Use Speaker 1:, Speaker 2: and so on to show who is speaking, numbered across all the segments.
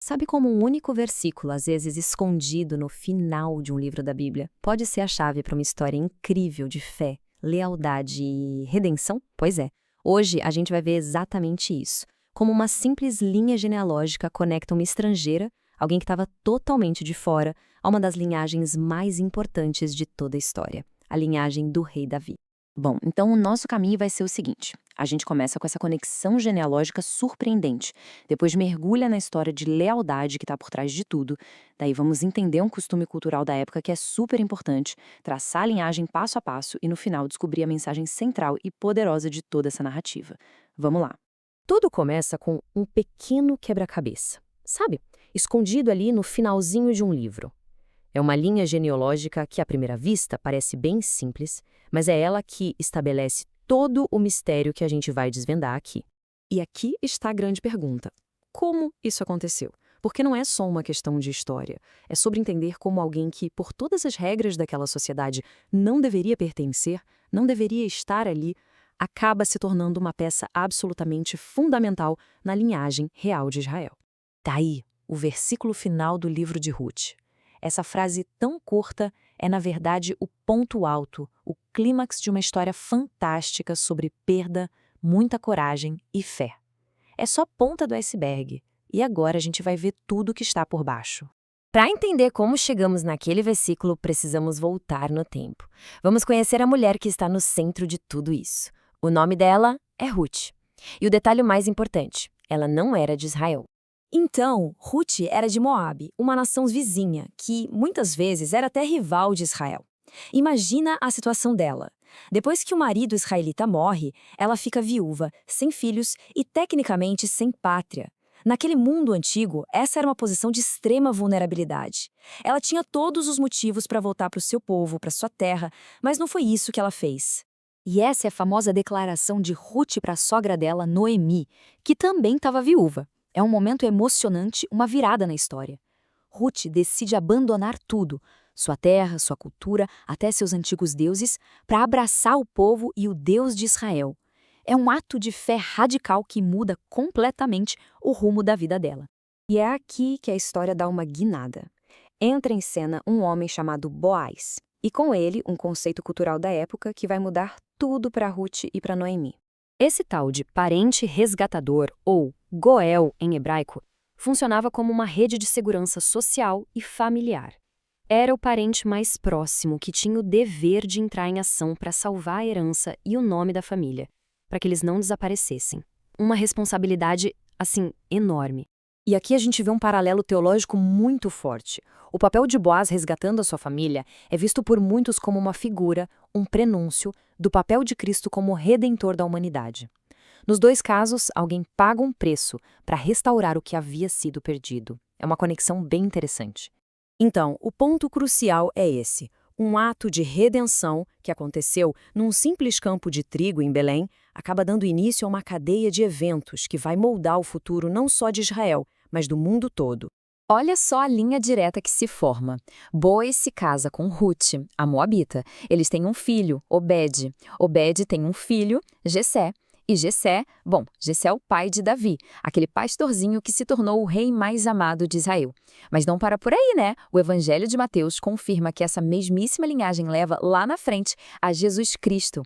Speaker 1: Sabe como um único versículo, às vezes escondido no final de um livro da Bíblia, pode ser a chave para uma história incrível de fé, lealdade e redenção? Pois é, hoje a gente vai ver exatamente isso. Como uma simples linha genealógica conecta uma estrangeira, alguém que estava totalmente de fora, a uma das linhagens mais importantes de toda a história, a linhagem do rei Davi.
Speaker 2: Bom, então o nosso caminho vai ser o seguinte: a gente começa com essa conexão genealógica surpreendente, depois mergulha na história de lealdade que está por trás de tudo, daí vamos entender um costume cultural da época que é super importante, traçar a linhagem passo a passo e no final descobrir a mensagem central e poderosa de toda essa narrativa. Vamos lá.
Speaker 1: Tudo começa com um pequeno quebra-cabeça, sabe? Escondido ali no finalzinho de um livro. É uma linha genealógica que, à primeira vista, parece bem simples, mas é ela que estabelece todo o mistério que a gente vai desvendar aqui. E aqui está a grande pergunta: como isso aconteceu? Porque não é só uma questão de história, é sobre entender como alguém que, por todas as regras daquela sociedade, não deveria pertencer, não deveria estar ali, acaba se tornando uma peça absolutamente fundamental na linhagem real de Israel.
Speaker 2: Daí, o versículo final do livro de Ruth. Essa frase tão curta é, na verdade, o ponto alto, o clímax de uma história fantástica sobre perda, muita coragem e fé. É só a ponta do iceberg, e agora a gente vai ver tudo o que está por baixo.
Speaker 1: Para entender como chegamos naquele versículo, precisamos voltar no tempo. Vamos conhecer a mulher que está no centro de tudo isso. O nome dela é Ruth. E o detalhe mais importante, ela não era de Israel. Então, Ruth era de Moabe, uma nação vizinha, que muitas vezes era até rival de Israel. Imagina a situação dela. Depois que o marido israelita morre, ela fica viúva, sem filhos e tecnicamente sem pátria. Naquele mundo antigo, essa era uma posição de extrema vulnerabilidade. Ela tinha todos os motivos para voltar para o seu povo, para sua terra, mas não foi isso que ela fez. E essa é a famosa declaração de Ruth para a sogra dela, Noemi, que também estava viúva. É um momento emocionante, uma virada na história. Ruth decide abandonar tudo, sua terra, sua cultura, até seus antigos deuses, para abraçar o povo e o Deus de Israel. É um ato de fé radical que muda completamente o rumo da vida dela. E é aqui que a história dá uma guinada. Entra em cena um homem chamado Boaz, e com ele um conceito cultural da época que vai mudar tudo para Ruth e para Noemi. Esse tal de parente resgatador, ou Goel em hebraico, funcionava como uma rede de segurança social e familiar. Era o parente mais próximo que tinha o dever de entrar em ação para salvar a herança e o nome da família, para que eles não desaparecessem. Uma responsabilidade, assim, enorme. E aqui a gente vê um paralelo teológico muito forte. O papel de Boaz resgatando a sua família é visto por muitos como uma figura, um prenúncio, do papel de Cristo como redentor da humanidade. Nos dois casos, alguém paga um preço para restaurar o que havia sido perdido. É uma conexão bem interessante. Então, o ponto crucial é esse. Um ato de redenção que aconteceu num simples campo de trigo em Belém acaba dando início a uma cadeia de eventos que vai moldar o futuro não só de Israel, mas do mundo todo. Olha só a linha direta que se forma. Boaz se casa com Ruth, a moabita. Eles têm um filho, Obed. Obed tem um filho, Jessé. E Jessé é o pai de Davi, aquele pastorzinho que se tornou o rei mais amado de Israel. Mas não para por aí, né? O Evangelho de Mateus confirma que essa mesmíssima linhagem leva lá na frente a Jesus Cristo.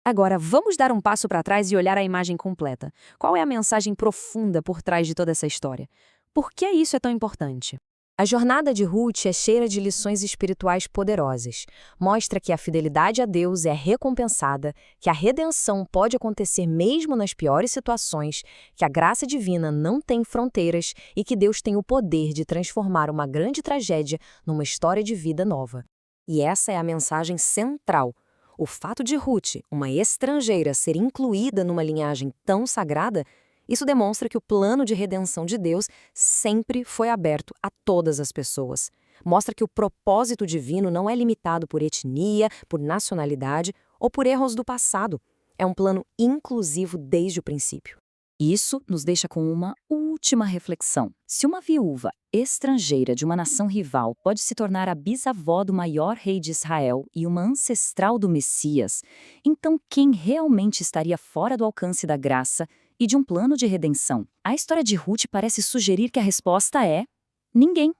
Speaker 1: Agora, vamos dar um passo para trás e olhar a imagem completa. Qual é a mensagem profunda por trás de toda essa história? Por que isso é tão importante? A jornada de Ruth é cheia de lições espirituais poderosas. Mostra que a fidelidade a Deus é recompensada, que a redenção pode acontecer mesmo nas piores situações, que a graça divina não tem fronteiras e que Deus tem o poder de transformar uma grande tragédia numa história de vida nova. E essa é a mensagem central. O fato de Ruth, uma estrangeira, ser incluída numa linhagem tão sagrada, isso demonstra que o plano de redenção de Deus sempre foi aberto a todas as pessoas. Mostra que o propósito divino não é limitado por etnia, por nacionalidade ou por erros do passado. É um plano inclusivo desde o princípio.
Speaker 2: Isso nos deixa com uma última reflexão. Se uma viúva estrangeira de uma nação rival pode se tornar a bisavó do maior rei de Israel e uma ancestral do Messias, então quem realmente estaria fora do alcance da graça
Speaker 3: e de um plano de redenção. A história de Ruth parece sugerir que a resposta é ninguém.